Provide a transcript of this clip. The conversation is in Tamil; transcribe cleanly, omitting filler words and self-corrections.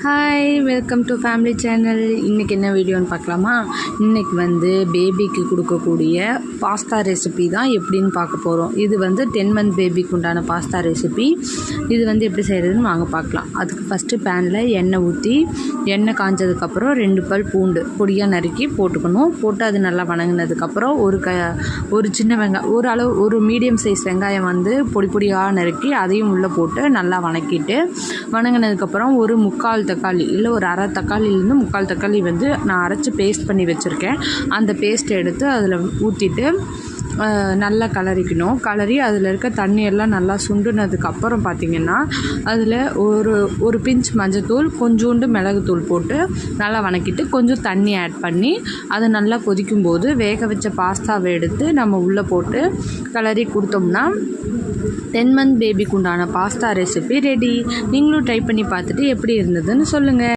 Hi, welcome to family channel. இன்றைக்கி என்ன வீடியோன்னு பார்க்கலாமா? இன்றைக்கி பேபிக்கு கொடுக்கக்கூடிய பாஸ்தா ரெசிபி தான் எப்படின்னு பார்க்க போகிறோம். இது 10 மந்த் பேபிக்கு உண்டான பாஸ்தா ரெசிபி. இது எப்படி செய்கிறதுன்னு வாங்க பார்க்கலாம். அதுக்கு ஃபஸ்ட்டு பேனில் எண்ணெய் ஊற்றி, எண்ணெய் காஞ்சதுக்கப்புறம் 2 பல் பூண்டு பொடியாக நறுக்கி போட்டுக்கணும். போட்டு அது நல்லா வணங்கினதுக்கப்புறம் ஒரு சின்ன வெங்காயம், ஒரு மீடியம் சைஸ் வெங்காயம் பொடி பொடியாக நறுக்கி அதையும் உள்ளே போட்டு நல்லா வணங்கினதுக்கப்புறம் ஒரு 3/4 தக்காளி இல்லை ஒரு அரை தக்காளிலேருந்து 3/4 தக்காளி நான் அரைச்சி பேஸ்ட் பண்ணி வச்சுருக்கேன். அந்த பேஸ்ட்டை எடுத்து அதில் ஊற்றிட்டு நல்லா கலரி அதில் இருக்க தண்ணியெல்லாம் நல்லா சுண்டுனதுக்கப்புறம் பார்த்திங்கன்னா அதில் ஒரு பிஞ்ச் மஞ்சத்தூள், கொஞ்சோண்டு மிளகுத்தூள் போட்டு நல்லா வணக்கிட்டு கொஞ்சம் தண்ணி ஆட் பண்ணி அதை நல்லா கொதிக்கும்போது வேக வச்ச பாஸ்தாவை எடுத்து நம்ம உள்ளே போட்டு கலரி கொடுத்தோம்னா 10 மந்த் பேபிக்கு உண்டான பாஸ்தா ரெசிபி ரெடி. நீங்களும் ட்ரை பண்ணி பார்த்துட்டு எப்படி இருந்ததுன்னு சொல்லுங்கள்.